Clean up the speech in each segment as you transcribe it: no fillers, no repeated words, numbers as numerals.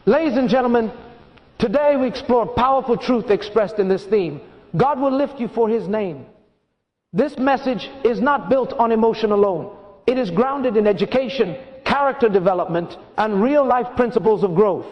Ladies and gentlemen, today we explore powerful truth expressed in this theme. God will lift you for His name. This message is not built on emotion alone. It is grounded in education, character development, and real-life principles of growth.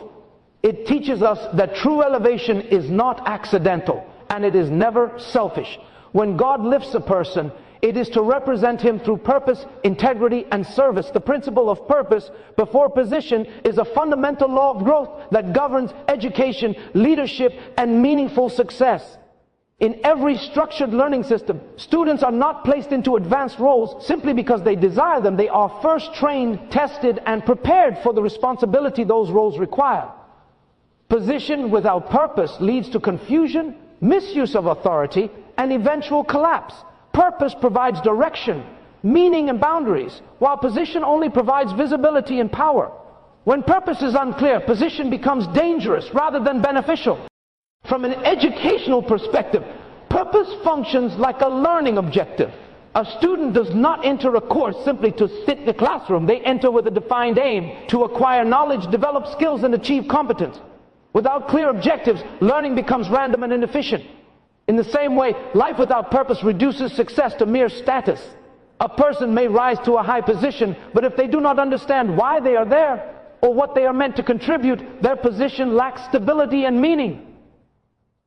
It teaches us that true elevation is not accidental, and it is never selfish. When God lifts a person, it is to represent Him through purpose, integrity, and service. The principle of purpose before position is a fundamental law of growth that governs education, leadership, and meaningful success. In every structured learning system, students are not placed into advanced roles simply because they desire them. They are first trained, tested, and prepared for the responsibility those roles require. Position without purpose leads to confusion, misuse of authority, and eventual collapse. Purpose provides direction, meaning, and boundaries, while position only provides visibility and power. When purpose is unclear, position becomes dangerous rather than beneficial. From an educational perspective, purpose functions like a learning objective. A student does not enter a course simply to sit in the classroom. They enter with a defined aim to acquire knowledge, develop skills, and achieve competence. Without clear objectives, learning becomes random and inefficient. In the same way, life without purpose reduces success to mere status. A person may rise to a high position, but if they do not understand why they are there or what they are meant to contribute, their position lacks stability and meaning.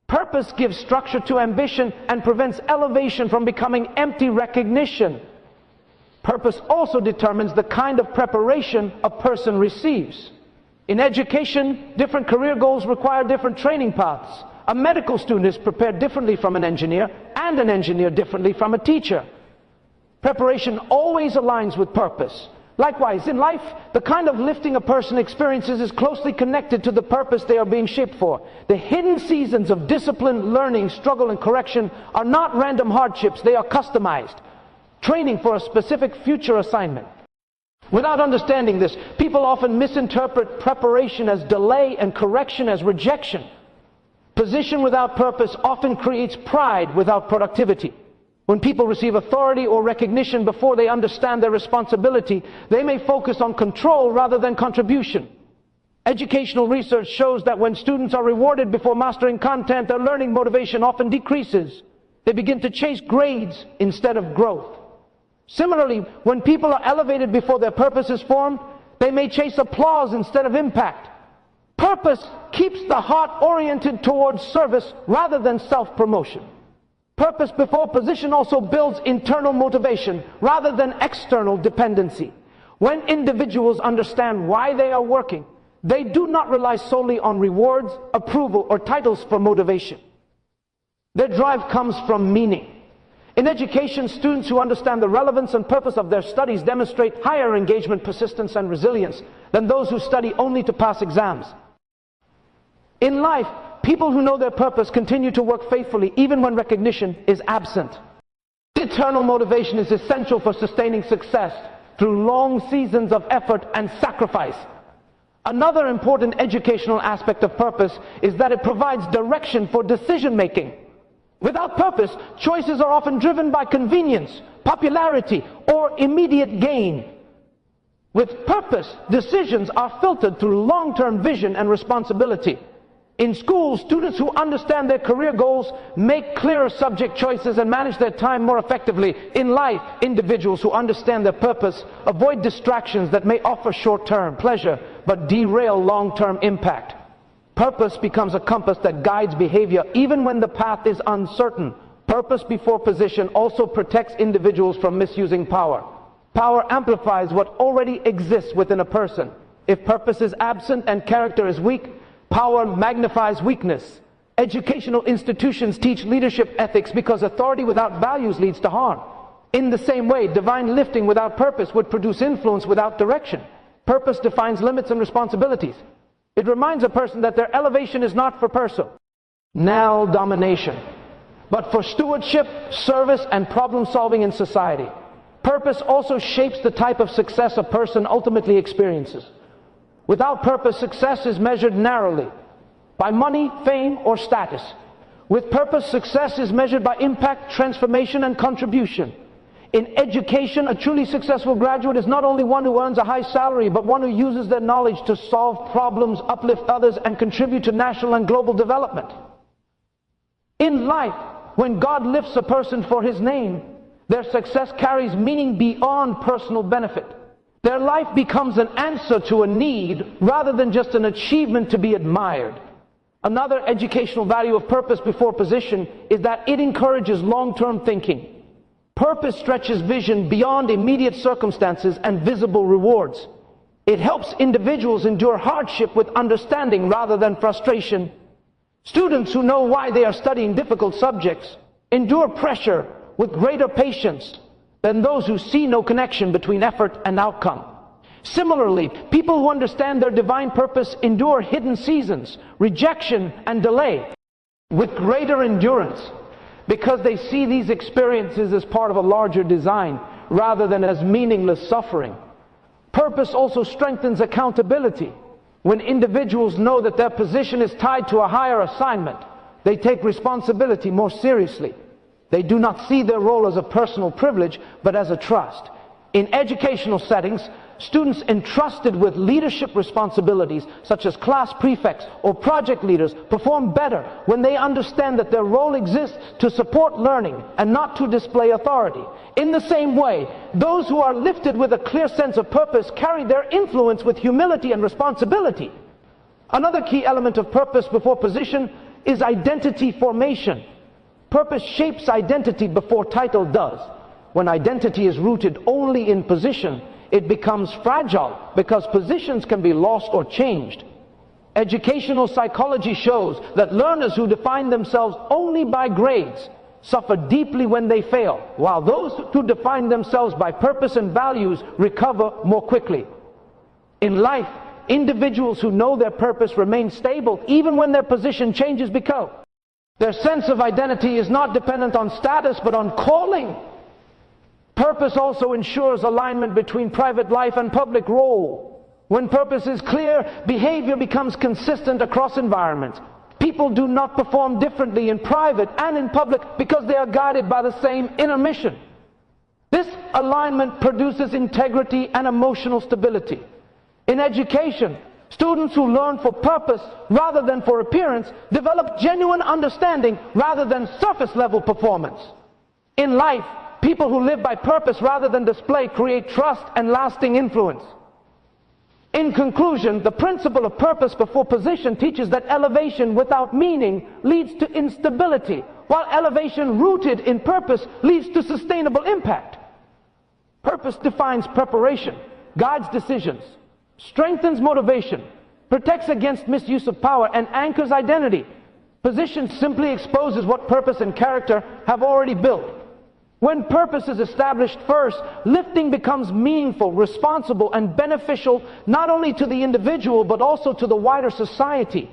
Purpose gives structure to ambition and prevents elevation from becoming empty recognition. Purpose also determines the kind of preparation a person receives. In education, different career goals require different training paths. A medical student is prepared differently from an engineer, and an engineer differently from a teacher. Preparation always aligns with purpose. Likewise, in life, the kind of lifting a person experiences is closely connected to the purpose they are being shaped for. The hidden seasons of discipline, learning, struggle, and correction are not random hardships. They are customized, training for a specific future assignment. Without understanding this, people often misinterpret preparation as delay and correction as rejection. Position without purpose often creates pride without productivity. When people receive authority or recognition before they understand their responsibility, they may focus on control rather than contribution. Educational research shows that when students are rewarded before mastering content, their learning motivation often decreases. They begin to chase grades instead of growth. Similarly, when people are elevated before their purpose is formed, they may chase applause instead of impact. Purpose keeps the heart oriented towards service rather than self-promotion. Purpose before position also builds internal motivation rather than external dependency. When individuals understand why they are working, they do not rely solely on rewards, approval, or titles for motivation. Their drive comes from meaning. In education, students who understand the relevance and purpose of their studies demonstrate higher engagement, persistence, and resilience than those who study only to pass exams. In life, people who know their purpose continue to work faithfully even when recognition is absent. Internal motivation is essential for sustaining success through long seasons of effort and sacrifice. Another important educational aspect of purpose is that it provides direction for decision making. Without purpose, choices are often driven by convenience, popularity, or immediate gain. With purpose, decisions are filtered through long-term vision and responsibility. In schools, students who understand their career goals make clearer subject choices and manage their time more effectively. In life, individuals who understand their purpose avoid distractions that may offer short-term pleasure but derail long-term impact. Purpose becomes a compass that guides behavior even when the path is uncertain. Purpose before position also protects individuals from misusing power. Power amplifies what already exists within a person. If purpose is absent and character is weak, power magnifies weakness. Educational institutions teach leadership ethics because authority without values leads to harm. In the same way, divine lifting without purpose would produce influence without direction. Purpose defines limits and responsibilities. It reminds a person that their elevation is not for personal domination, but for stewardship, service, and problem solving in society. Purpose also shapes the type of success a person ultimately experiences. Without purpose, success is measured narrowly by money, fame, or status. With purpose, success is measured by impact, transformation, and contribution. In education, a truly successful graduate is not only one who earns a high salary, but one who uses their knowledge to solve problems, uplift others, and contribute to national and global development. In life, when God lifts a person for His name, their success carries meaning beyond personal benefit. Their life becomes an answer to a need rather than just an achievement to be admired. Another educational value of purpose before position is that it encourages long-term thinking. Purpose stretches vision beyond immediate circumstances and visible rewards. It helps individuals endure hardship with understanding rather than frustration. Students who know why they are studying difficult subjects endure pressure with greater patience than those who see no connection between effort and outcome. Similarly, people who understand their divine purpose endure hidden seasons, rejection, and delay with greater endurance, because they see these experiences as part of a larger design rather than as meaningless suffering. Purpose also strengthens accountability. When individuals know that their position is tied to a higher assignment, they take responsibility more seriously. They do not see their role as a personal privilege, but as a trust. In educational settings, students entrusted with leadership responsibilities, such as class prefects or project leaders, perform better when they understand that their role exists to support learning and not to display authority. In the same way, those who are lifted with a clear sense of purpose carry their influence with humility and responsibility. Another key element of purpose before position is identity formation. Purpose shapes identity before title does. When identity is rooted only in position, it becomes fragile because positions can be lost or changed. Educational psychology shows that learners who define themselves only by grades suffer deeply when they fail, while those who define themselves by purpose and values recover more quickly. In life, individuals who know their purpose remain stable even when their position changes because their sense of identity is not dependent on status but on calling. Purpose also ensures alignment between private life and public role. When purpose is clear, behavior becomes consistent across environments. People do not perform differently in private and in public because they are guided by the same inner mission. This alignment produces integrity and emotional stability. In education, students who learn for purpose rather than for appearance develop genuine understanding rather than surface-level performance. In life, people who live by purpose rather than display create trust and lasting influence. In conclusion, the principle of purpose before position teaches that elevation without meaning leads to instability, while elevation rooted in purpose leads to sustainable impact. Purpose defines preparation, guides decisions, strengthens motivation, protects against misuse of power, and anchors identity. Position simply exposes what purpose and character have already built. When purpose is established first, lifting becomes meaningful, responsible, and beneficial not only to the individual but also to the wider society.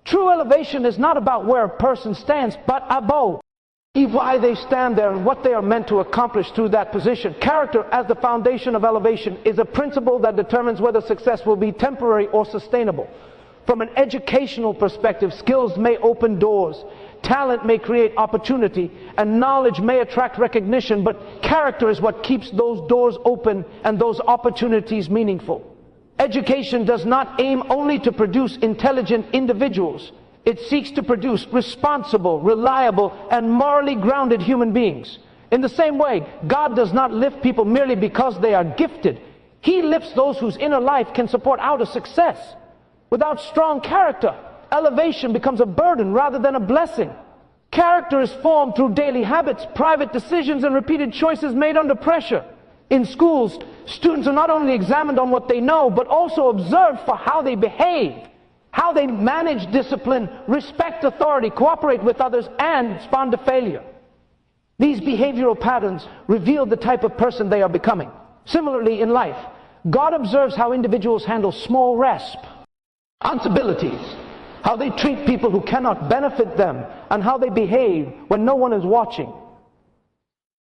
True elevation is not about where a person stands, but above. Why they stand there and what they are meant to accomplish through that position. Character as the foundation of elevation is a principle that determines whether success will be temporary or sustainable. From an educational perspective, skills may open doors, talent may create opportunity, and knowledge may attract recognition, but character is what keeps those doors open and those opportunities meaningful. Education does not aim only to produce intelligent individuals. It seeks to produce responsible, reliable, and morally grounded human beings. In the same way, God does not lift people merely because they are gifted. He lifts those whose inner life can support outer success. Without strong character, elevation becomes a burden rather than a blessing. Character is formed through daily habits, private decisions, and repeated choices made under pressure. In schools, students are not only examined on what they know, but also observed for how they behave, how they manage discipline, respect authority, cooperate with others, and respond to failure. These behavioral patterns reveal the type of person they are becoming. Similarly, in life, God observes how individuals handle small responsibilities, how they treat people who cannot benefit them, and how they behave when no one is watching.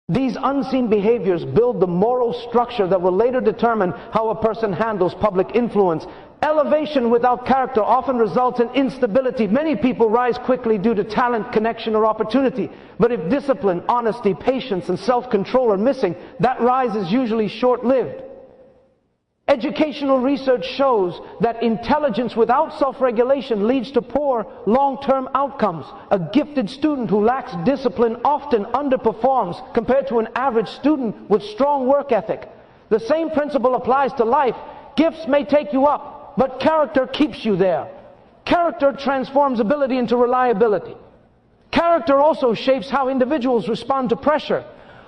These unseen behaviors build the moral structure that will later determine how a person handles public influence. Elevation without character often results in instability. Many people rise quickly due to talent, connection, or opportunity. But if discipline, honesty, patience, and self-control are missing, that rise is usually short-lived. Educational research shows that intelligence without self-regulation leads to poor long-term outcomes. A gifted student who lacks discipline often underperforms compared to an average student with strong work ethic. The same principle applies to life. Gifts may take you up, but character keeps you there. Character transforms ability into reliability. Character also shapes how individuals respond to pressure.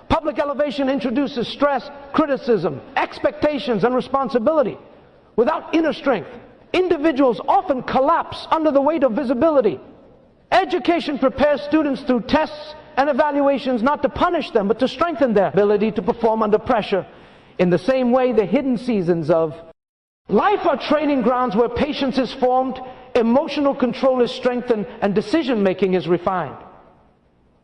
Public elevation introduces stress, criticism, expectations, and responsibility. Without inner strength, individuals often collapse under the weight of visibility. Education prepares students through tests and evaluations not to punish them, but to strengthen their ability to perform under pressure. In the same way, the hidden seasons of life are training grounds where patience is formed, emotional control is strengthened, and decision-making is refined.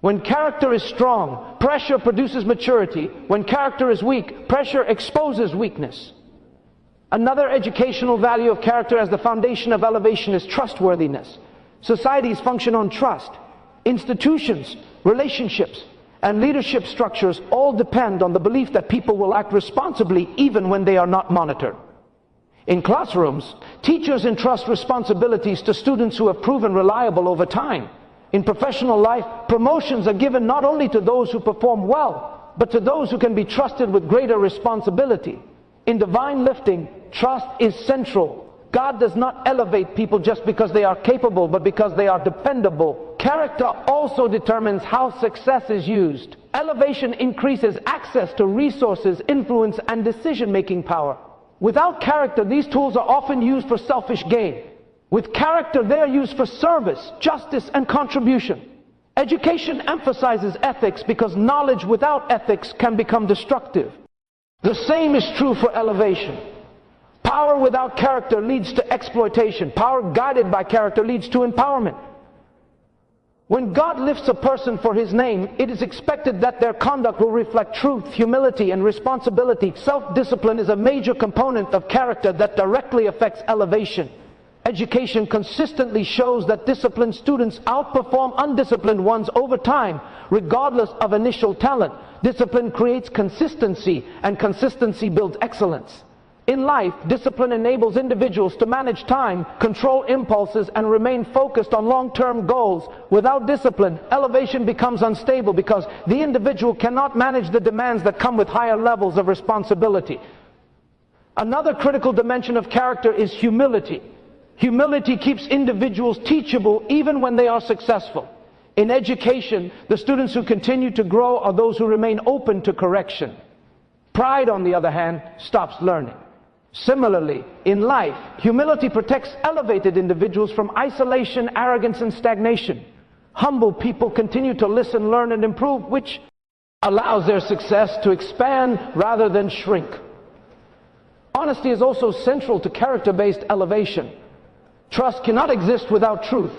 When character is strong, pressure produces maturity. When character is weak, pressure exposes weakness. Another educational value of character as the foundation of elevation is trustworthiness. Societies function on trust. Institutions, relationships, and leadership structures all depend on the belief that people will act responsibly even when they are not monitored. In classrooms, teachers entrust responsibilities to students who have proven reliable over time. In professional life, promotions are given not only to those who perform well, but to those who can be trusted with greater responsibility. In divine lifting, trust is central. God does not elevate people just because they are capable, but because they are dependable. Character also determines how success is used. Elevation increases access to resources, influence, and decision-making power. Without character, these tools are often used for selfish gain. With character, they are used for service, justice, and contribution. Education emphasizes ethics because knowledge without ethics can become destructive. The same is true for elevation. Power without character leads to exploitation. Power guided by character leads to empowerment. When God lifts a person for His name, it is expected that their conduct will reflect truth, humility, and responsibility. Self-discipline is a major component of character that directly affects elevation. Education consistently shows that disciplined students outperform undisciplined ones over time, regardless of initial talent. Discipline creates consistency, and consistency builds excellence. In life, discipline enables individuals to manage time, control impulses, and remain focused on long-term goals. Without discipline, elevation becomes unstable because the individual cannot manage the demands that come with higher levels of responsibility. Another critical dimension of character is humility. Humility keeps individuals teachable even when they are successful. In education, the students who continue to grow are those who remain open to correction. Pride, on the other hand, stops learning. Similarly, in life, humility protects elevated individuals from isolation, arrogance, and stagnation. Humble people continue to listen, learn, and improve, which allows their success to expand rather than shrink. Honesty is also central to character-based elevation. Trust cannot exist without truth.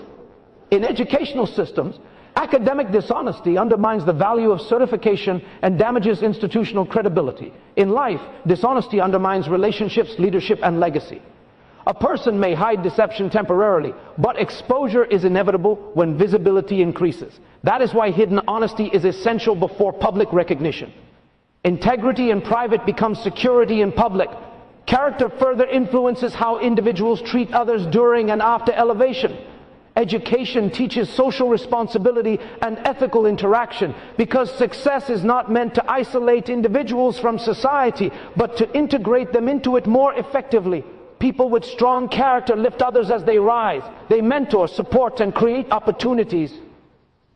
In educational systems, academic dishonesty undermines the value of certification and damages institutional credibility. In life, dishonesty undermines relationships, leadership, and legacy. A person may hide deception temporarily, but exposure is inevitable when visibility increases. That is why hidden honesty is essential before public recognition. Integrity in private becomes security in public. Character further influences how individuals treat others during and after elevation. Education teaches social responsibility and ethical interaction because success is not meant to isolate individuals from society, but to integrate them into it more effectively. People with strong character lift others as they rise. They mentor, support, and create opportunities.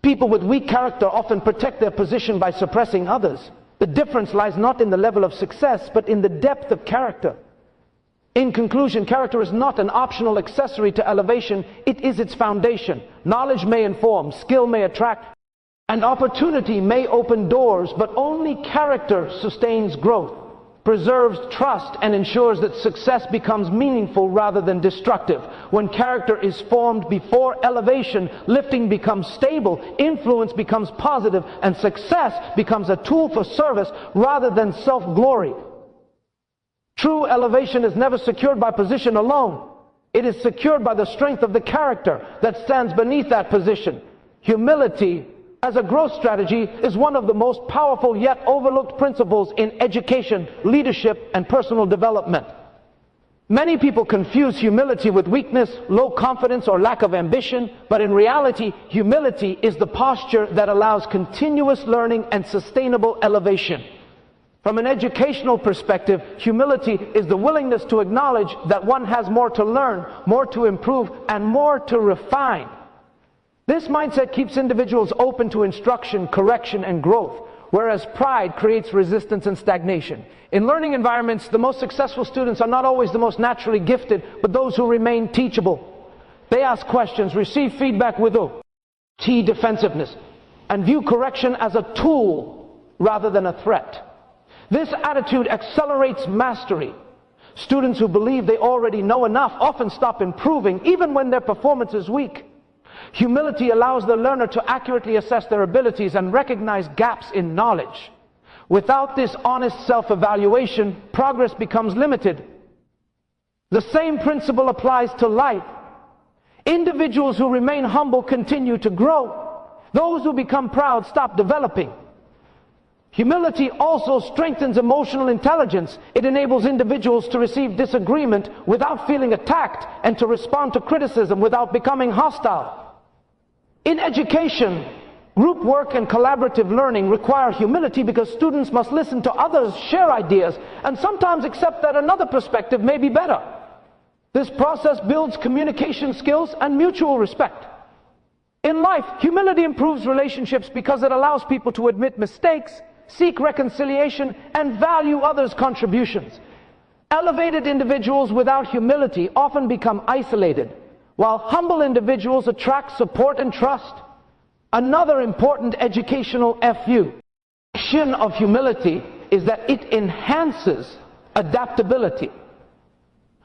People with weak character often protect their position by suppressing others. The difference lies not in the level of success, but in the depth of character. In conclusion, character is not an optional accessory to elevation, it is its foundation. Knowledge may inform, skill may attract, and opportunity may open doors, but only character sustains growth. preserves trust and ensures that success becomes meaningful rather than destructive. When character is formed before elevation, lifting becomes stable, influence becomes positive, and success becomes a tool for service rather than self-glory. True elevation is never secured by position alone. It is secured by the strength of the character that stands beneath that position. Humility as a growth strategy is one of the most powerful yet overlooked principles in education, leadership, and personal development. Many people confuse humility with weakness, low confidence, or lack of ambition, but in reality, humility is the posture that allows continuous learning and sustainable elevation. From an educational perspective, humility is the willingness to acknowledge that one has more to learn, more to improve, and more to refine. This mindset keeps individuals open to instruction, correction, and growth, whereas pride creates resistance and stagnation. In learning environments, the most successful students are not always the most naturally gifted, but those who remain teachable. They ask questions, receive feedback with defensiveness, and view correction as a tool rather than a threat. This attitude accelerates mastery. Students who believe they already know enough often stop improving, even when their performance is weak. Humility allows the learner to accurately assess their abilities and recognize gaps in knowledge. Without this honest self-evaluation, progress becomes limited. The same principle applies to life. Individuals who remain humble continue to grow. Those who become proud stop developing. Humility also strengthens emotional intelligence. It enables individuals to receive disagreement without feeling attacked and to respond to criticism without becoming hostile. In education, group work and collaborative learning require humility because students must listen to others, share ideas, and sometimes accept that another perspective may be better. This process builds communication skills and mutual respect. In life, humility improves relationships because it allows people to admit mistakes, seek reconciliation, and value others' contributions. Elevated individuals without humility often become isolated, while humble individuals attract support and trust. Another important educational FU of humility is that it enhances adaptability.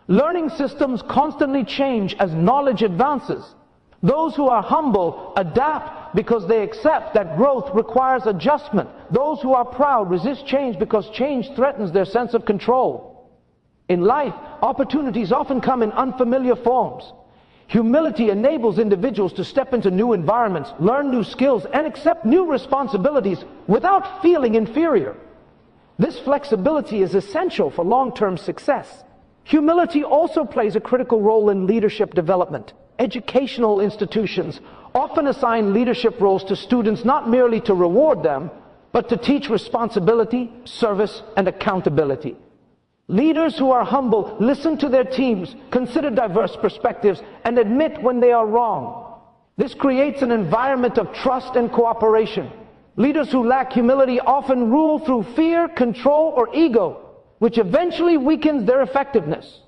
Learning systems constantly change as knowledge advances. Those who are humble adapt because they accept that growth requires adjustment. Those who are proud resist change because change threatens their sense of control. In life, opportunities often come in unfamiliar forms. Humility enables individuals to step into new environments, learn new skills, and accept new responsibilities without feeling inferior. This flexibility is essential for long-term success. Humility also plays a critical role in leadership development. Educational institutions often assign leadership roles to students not merely to reward them, but to teach responsibility, service, and accountability. Leaders who are humble listen to their teams, consider diverse perspectives, and admit when they are wrong. This creates an environment of trust and cooperation. Leaders who lack humility often rule through fear, control, or ego, which eventually weakens their effectiveness.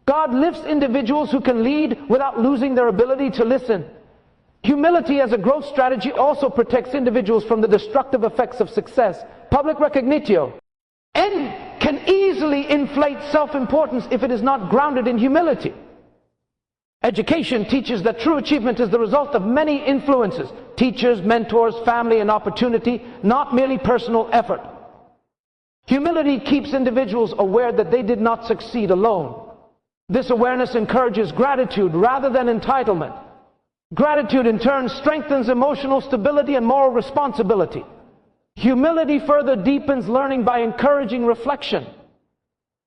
God lifts individuals who can lead without losing their ability to listen. Humility as a growth strategy also protects individuals from the destructive effects of success. Public recognition can easily inflate self-importance if it is not grounded in humility. Education teaches that true achievement is the result of many influences: teachers, mentors, family, and opportunity, not merely personal effort. Humility keeps individuals aware that they did not succeed alone. This awareness encourages gratitude rather than entitlement. Gratitude in turn strengthens emotional stability and moral responsibility. Humility further deepens learning by encouraging reflection.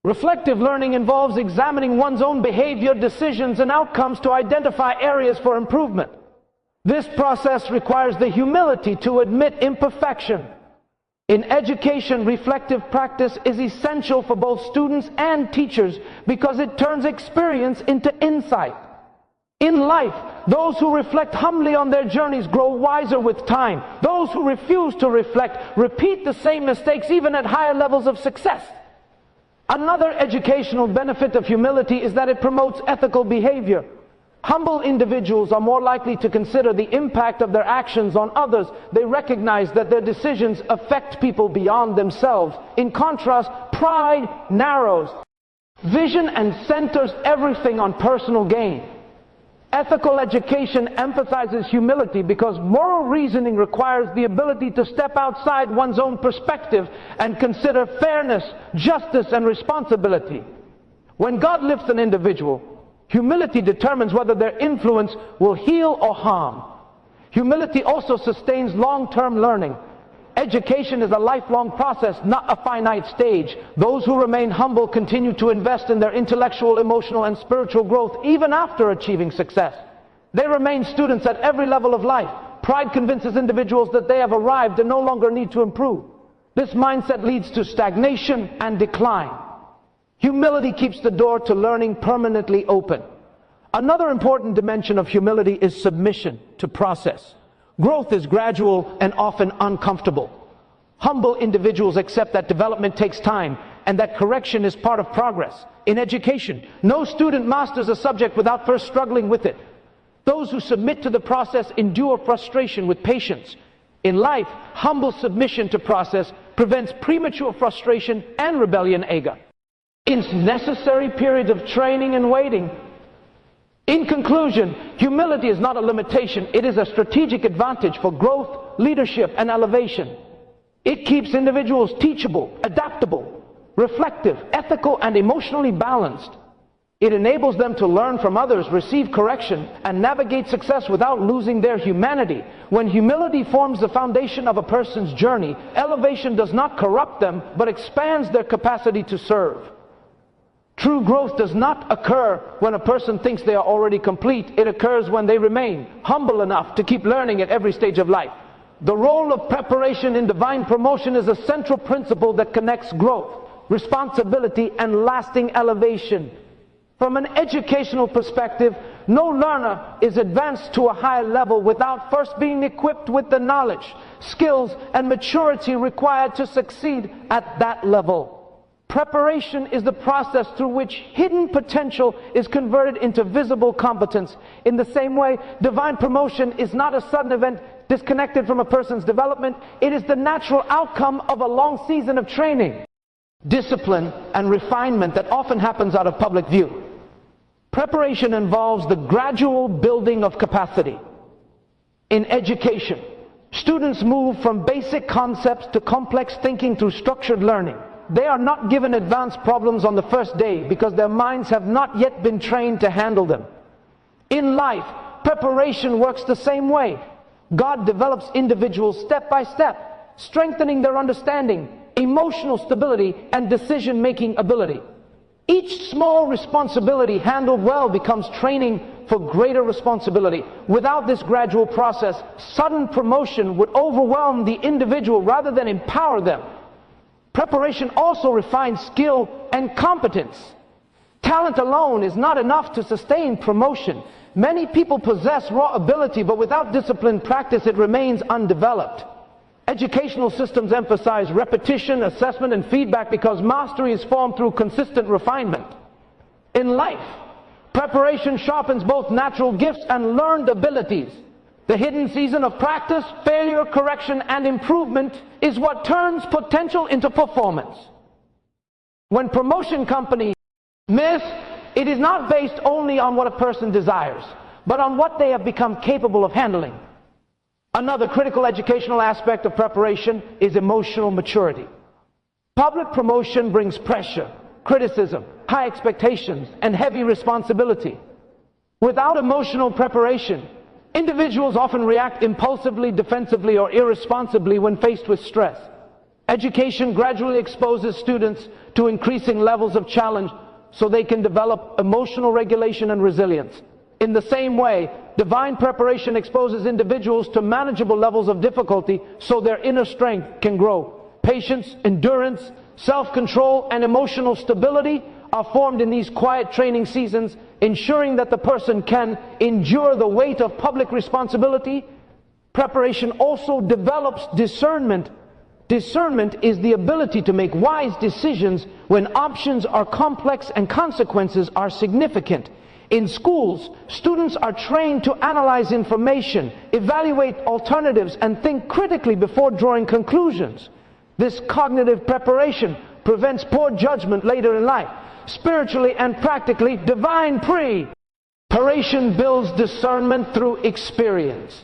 Reflective learning involves examining one's own behavior, decisions, and outcomes to identify areas for improvement. This process requires the humility to admit imperfection. In education, reflective practice is essential for both students and teachers because it turns experience into insight. In life, those who reflect humbly on their journeys grow wiser with time. Those who refuse to reflect repeat the same mistakes even at higher levels of success. Another educational benefit of humility is that it promotes ethical behavior. Humble individuals are more likely to consider the impact of their actions on others. They recognize that their decisions affect people beyond themselves. In contrast, Pride narrows vision and centers everything on personal gain. Ethical education emphasizes humility because moral reasoning requires the ability to step outside one's own perspective and consider fairness, justice, and responsibility. When God lifts an individual, humility determines whether their influence will heal or harm. Humility also sustains long-term learning. Education is a lifelong process, not a finite stage. Those who remain humble continue to invest in their intellectual, emotional, and spiritual growth even after achieving success. They remain students at every level of life. Pride convinces individuals that they have arrived and no longer need to improve. This mindset leads to stagnation and decline. Humility keeps the door to learning permanently open. Another important dimension of humility is submission to process. Growth is gradual and often uncomfortable. Humble individuals accept that development takes time and that correction is part of progress. In education, no student masters a subject without first struggling with it. Those who submit to the process endure frustration with patience. In life, humble submission to process prevents premature frustration and rebellion anger. In necessary periods of training and waiting. In conclusion, humility is not a limitation, it is a strategic advantage for growth, leadership, and elevation. It keeps individuals teachable, adaptable, reflective, ethical, and emotionally balanced. It enables them to learn from others, receive correction, and navigate success without losing their humanity. When humility forms the foundation of a person's journey, elevation does not corrupt them, but expands their capacity to serve. True growth does not occur when a person thinks they are already complete. It occurs when they remain humble enough to keep learning at every stage of life. The role of preparation in divine promotion is a central principle that connects growth, responsibility, and lasting elevation. From an educational perspective, no learner is advanced to a higher level without first being equipped with the knowledge, skills, and maturity required to succeed at that level. Preparation is the process through which hidden potential is converted into visible competence. In the same way, divine promotion is not a sudden event disconnected from a person's development. It is the natural outcome of a long season of training, discipline, and refinement that often happens out of public view. Preparation involves the gradual building of capacity. In education, students move from basic concepts to complex thinking through structured learning. They are not given advanced problems on the first day because their minds have not yet been trained to handle them. In life, preparation works the same way. God develops individuals step by step, strengthening their understanding, emotional stability, and decision-making ability. Each small responsibility handled well becomes training for greater responsibility. Without this gradual process, sudden promotion would overwhelm the individual rather than empower them. Preparation also refines skill and competence. Talent alone is not enough to sustain promotion. Many people possess raw ability, but without disciplined practice, it remains undeveloped. Educational systems emphasize repetition, assessment, and feedback because mastery is formed through consistent refinement. In life, preparation sharpens both natural gifts and learned abilities. The hidden season of practice, failure, correction, and improvement is what turns potential into performance. When promotion companies miss, it is not based only on what a person desires, but on what they have become capable of handling. Another critical educational aspect of preparation is emotional maturity. Public promotion brings pressure, criticism, high expectations, and heavy responsibility. Without emotional preparation, individuals often react impulsively, defensively, or irresponsibly when faced with stress. Education gradually exposes students to increasing levels of challenge so they can develop emotional regulation and resilience. In the same way, divine preparation exposes individuals to manageable levels of difficulty so their inner strength can grow. Patience, endurance, self-control, and emotional stability are formed in these quiet training seasons, ensuring that the person can endure the weight of public responsibility. Preparation also develops discernment. Discernment is the ability to make wise decisions when options are complex and consequences are significant. In schools, students are trained to analyze information, evaluate alternatives, and think critically before drawing conclusions. This cognitive preparation prevents poor judgment later in life. Spiritually and practically, divine preparation builds discernment through experience.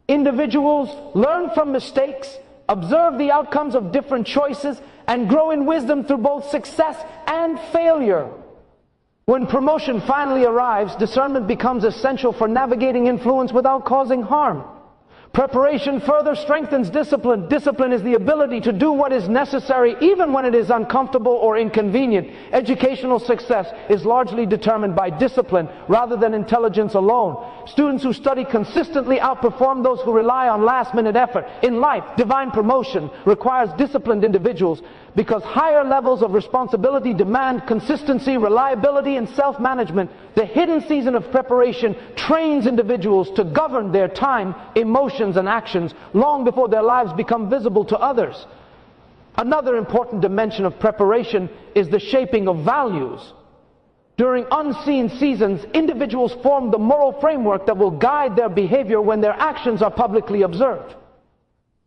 Individuals learn from mistakes, observe the outcomes of different choices, and grow in wisdom through both success and failure. When promotion finally arrives, discernment becomes essential for navigating influence without causing harm. Preparation further strengthens discipline. Discipline is the ability to do what is necessary even when it is uncomfortable or inconvenient. Educational success is largely determined by discipline rather than intelligence alone. Students who study consistently outperform those who rely on last-minute effort. In life, divine promotion requires disciplined individuals because higher levels of responsibility demand consistency, reliability, and self-management. The hidden season of preparation trains individuals to govern their time, emotions, and actions long before their lives become visible to others. Another important dimension of preparation is the shaping of values. During unseen seasons, individuals form the moral framework that will guide their behavior when their actions are publicly observed.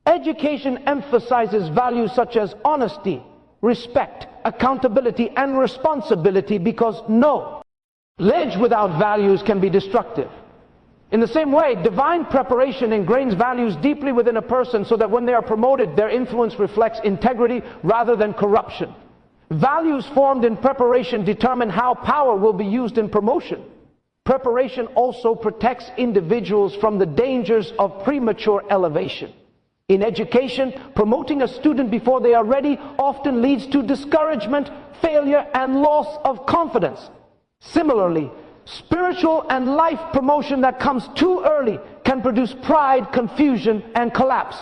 Education emphasizes values such as honesty, respect, accountability, and responsibility because knowledge without values can be destructive. In the same way, divine preparation ingrains values deeply within a person so that when they are promoted, their influence reflects integrity rather than corruption. Values formed in preparation determine how power will be used in promotion. Preparation also protects individuals from the dangers of premature elevation. In education, promoting a student before they are ready often leads to discouragement, failure, and loss of confidence. Similarly, spiritual and life promotion that comes too early can produce pride, confusion, and collapse.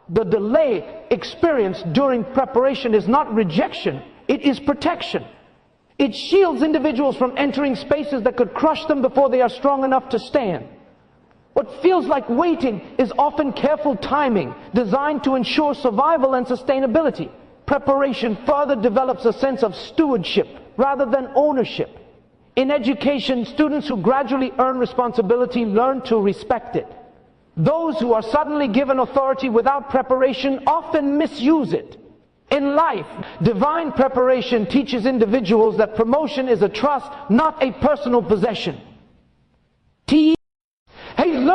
The delay experienced during preparation is not rejection, it is protection. It shields individuals from entering spaces that could crush them before they are strong enough to stand. What feels like waiting is often careful timing designed to ensure survival and sustainability. Preparation further develops a sense of stewardship rather than ownership. In education, students who gradually earn responsibility learn to respect it. Those who are suddenly given authority without preparation often misuse it. In life, divine preparation teaches individuals that promotion is a trust, not a personal possession.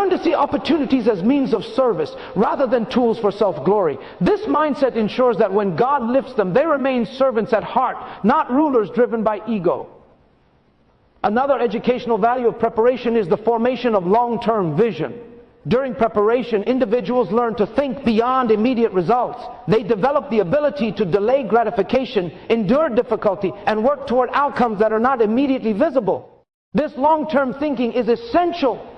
Learn to see opportunities as means of service rather than tools for self-glory. This mindset ensures that when God lifts them, they remain servants at heart, not rulers driven by ego. Another educational value of preparation is the formation of long-term vision. During preparation, individuals learn to think beyond immediate results. They develop the ability to delay gratification, endure difficulty, and work toward outcomes that are not immediately visible. This long-term thinking is essential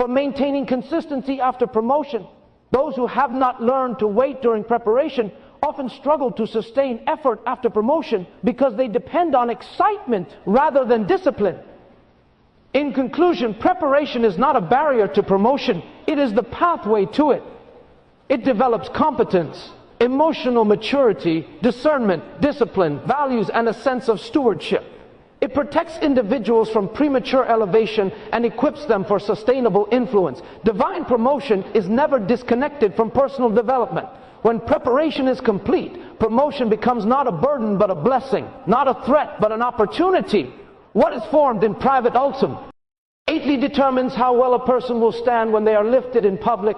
for maintaining consistency after promotion. Those who have not learned to wait during preparation often struggle to sustain effort after promotion because they depend on excitement rather than discipline. In conclusion, preparation is not a barrier to promotion, it is the pathway to it. It develops competence, emotional maturity, discernment, discipline, values, and a sense of stewardship. It protects individuals from premature elevation and equips them for sustainable influence. Divine promotion is never disconnected from personal development. When preparation is complete, promotion becomes not a burden but a blessing, not a threat but an opportunity. What is formed in private ultimately determines how well a person will stand when they are lifted in public.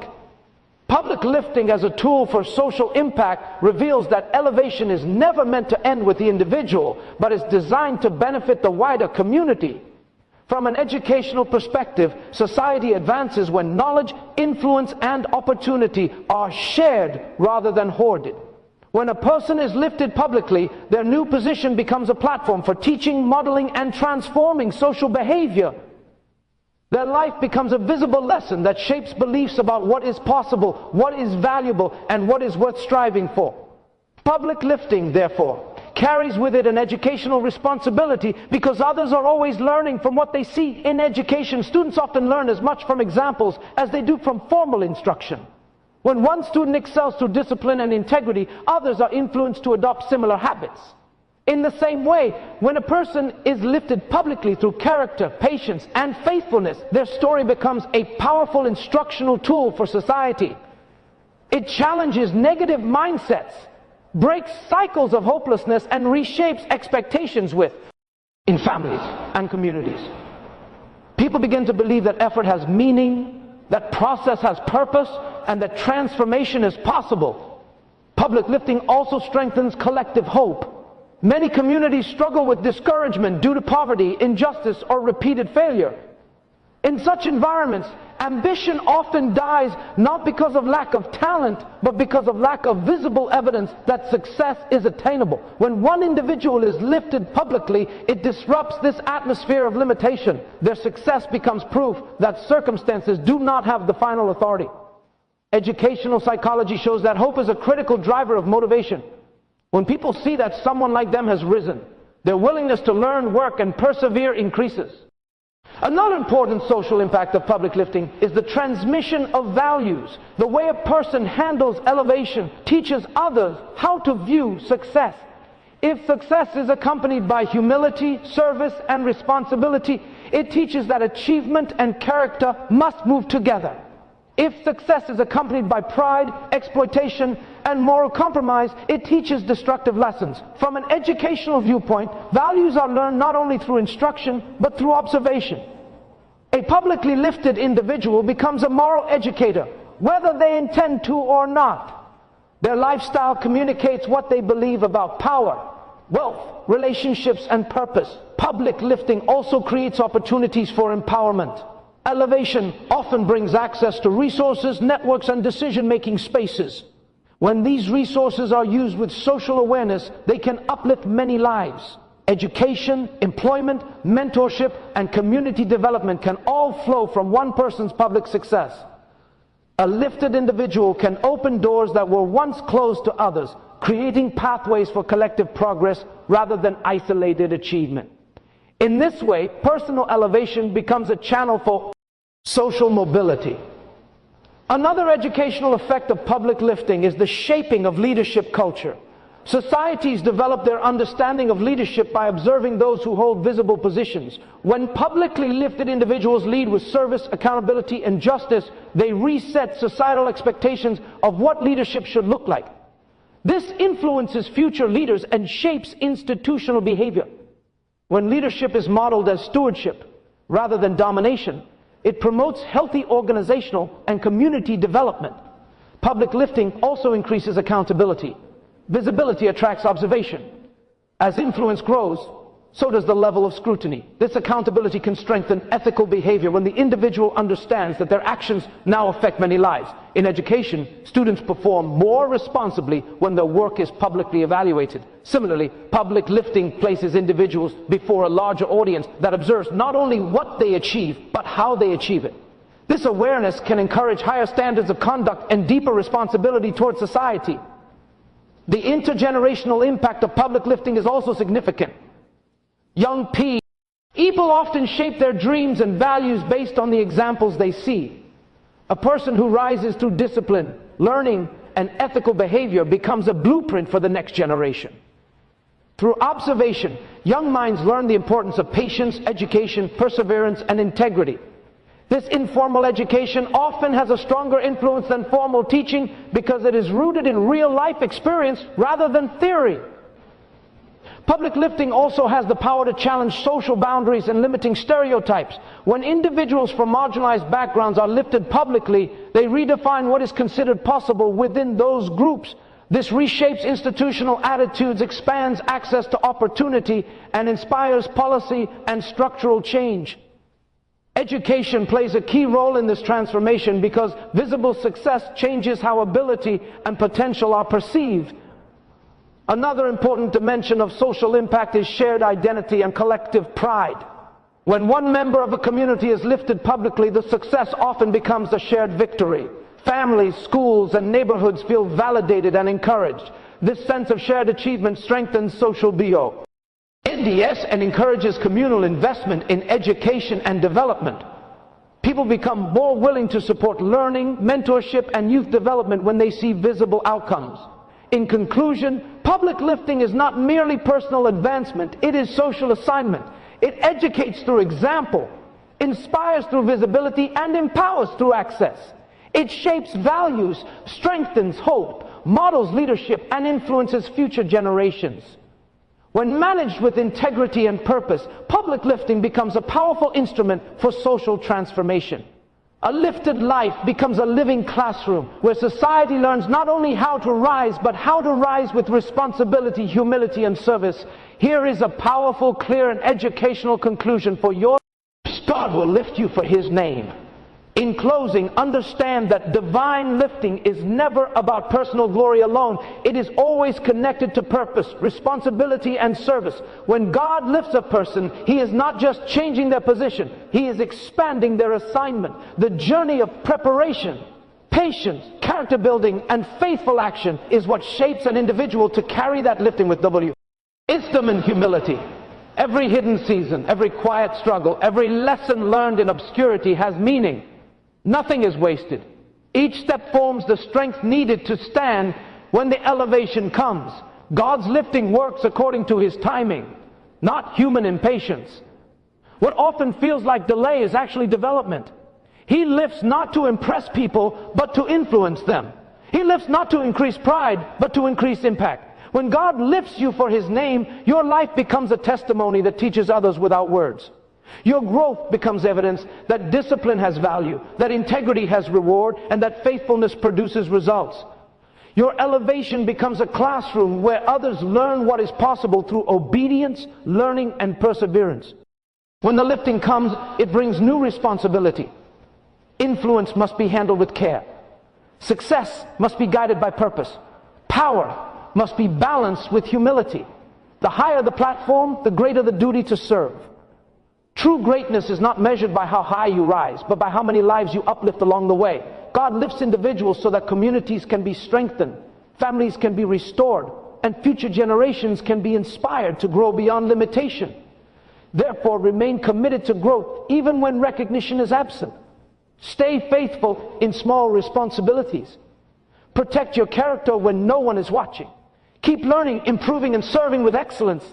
Public lifting as a tool for social impact reveals that elevation is never meant to end with the individual, but is designed to benefit the wider community. From an educational perspective, society advances when knowledge, influence, and opportunity are shared rather than hoarded. When a person is lifted publicly, their new position becomes a platform for teaching, modeling, and transforming social behavior. Their life becomes a visible lesson that shapes beliefs about what is possible, what is valuable, and what is worth striving for. Public lifting, therefore, carries with it an educational responsibility because others are always learning from what they see in education. Students often learn as much from examples as they do from formal instruction. When one student excels through discipline and integrity, others are influenced to adopt similar habits. In the same way, when a person is lifted publicly through character, patience, and faithfulness, their story becomes a powerful instructional tool for society. It challenges negative mindsets breaks cycles of hopelessness, and reshapes expectations in families and communities. People begin to believe that effort has meaning, that process has purpose, and that transformation is possible. Public lifting also strengthens collective hope. Many communities struggle with discouragement due to poverty, injustice, or repeated failure. In such environments, ambition often dies not because of lack of talent, but because of lack of visible evidence that success is attainable. When one individual is lifted publicly, it disrupts this atmosphere of limitation. Their success becomes proof that circumstances do not have the final authority. Educational psychology shows that hope is a critical driver of motivation. When people see that someone like them has risen, their willingness to learn, work, and persevere increases. Another important social impact of public lifting is the transmission of values. The way a person handles elevation teaches others how to view success. If success is accompanied by humility, service, and responsibility, it teaches that achievement and character must move together. If success is accompanied by pride, exploitation, and moral compromise, it teaches destructive lessons. From an educational viewpoint, values are learned not only through instruction, but through observation. A publicly lifted individual becomes a moral educator, whether they intend to or not. Their lifestyle communicates what they believe about power, wealth, relationships, and purpose. Public lifting also creates opportunities for empowerment. Elevation often brings access to resources, networks, and decision-making spaces. When these resources are used with social awareness, they can uplift many lives. Education, employment, mentorship, and community development can all flow from one person's public success. A lifted individual can open doors that were once closed to others, creating pathways for collective progress rather than isolated achievement. In this way, personal elevation becomes a channel for social mobility. Another educational effect of public lifting is the shaping of leadership culture. Societies develop their understanding of leadership by observing those who hold visible positions. When publicly lifted individuals lead with service, accountability, and justice, they reset societal expectations of what leadership should look like. This influences future leaders and shapes institutional behavior. When leadership is modeled as stewardship rather than domination, it promotes healthy organizational and community development. Public lifting also increases accountability. Visibility attracts observation. As influence grows, so does the level of scrutiny. This accountability can strengthen ethical behavior when the individual understands that their actions now affect many lives. In education, students perform more responsibly when their work is publicly evaluated. Similarly, public lifting places individuals before a larger audience that observes not only what they achieve, but how they achieve it. This awareness can encourage higher standards of conduct and deeper responsibility towards society. The intergenerational impact of public lifting is also significant. Young people often shape their dreams and values based on the examples they see. A person who rises through discipline, learning, and ethical behavior becomes a blueprint for the next generation. Through observation, young minds learn the importance of patience, education, perseverance, and integrity. This informal education often has a stronger influence than formal teaching because it is rooted in real-life experience rather than theory. Public lifting also has the power to challenge social boundaries and limiting stereotypes. When individuals from marginalized backgrounds are lifted publicly, they redefine what is considered possible within those groups. This reshapes institutional attitudes, expands access to opportunity, and inspires policy and structural change. Education plays a key role in this transformation because visible success changes how ability and potential are perceived. Another important dimension of social impact is shared identity and collective pride. When one member of a community is lifted publicly, the success often becomes a shared victory. Families, schools, and neighborhoods feel validated and encouraged. This sense of shared achievement strengthens social bio. NDS and encourages communal investment in education and development. People become more willing to support learning, mentorship, and youth development when they see visible outcomes. In conclusion, public lifting is not merely personal advancement, it is social assignment. It educates through example, inspires through visibility, and empowers through access. It shapes values, strengthens hope, models leadership, and influences future generations. When managed with integrity and purpose, public lifting becomes a powerful instrument for social transformation. A lifted life becomes a living classroom where society learns not only how to rise, but how to rise with responsibility, humility, and service. Here is a powerful, clear, and educational conclusion for your life. God will lift you for His name. In closing, understand that divine lifting is never about personal glory alone. It is always connected to purpose, responsibility, and service. When God lifts a person, He is not just changing their position, He is expanding their assignment. The journey of preparation, patience, character building, and faithful action is what shapes an individual to carry that lifting with W. Wisdom and humility. Every hidden season, every quiet struggle, every lesson learned in obscurity has meaning. Nothing is wasted. Each step forms the strength needed to stand when the elevation comes. God's lifting works according to His timing, not human impatience. What often feels like delay is actually development. He lifts not to impress people, but to influence them. He lifts not to increase pride, but to increase impact. When God lifts you for His name, your life becomes a testimony that teaches others without words. Your growth becomes evidence that discipline has value, that integrity has reward, and that faithfulness produces results. Your elevation becomes a classroom where others learn what is possible through obedience, learning, and perseverance. When the lifting comes, it brings new responsibility. Influence must be handled with care. Success must be guided by purpose. Power must be balanced with humility. The higher the platform, the greater the duty to serve. True greatness is not measured by how high you rise, but by how many lives you uplift along the way. God lifts individuals so that communities can be strengthened, families can be restored, and future generations can be inspired to grow beyond limitation. Therefore, remain committed to growth even when recognition is absent. Stay faithful in small responsibilities. Protect your character when no one is watching. Keep learning, improving, and serving with excellence.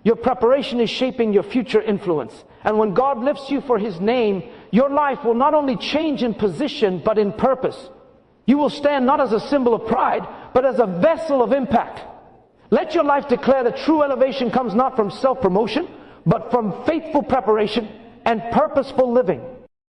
Your preparation is shaping your future influence. And when God lifts you for His name, your life will not only change in position, but in purpose. You will stand not as a symbol of pride, but as a vessel of impact. Let your life declare that true elevation comes not from self-promotion, but from faithful preparation and purposeful living.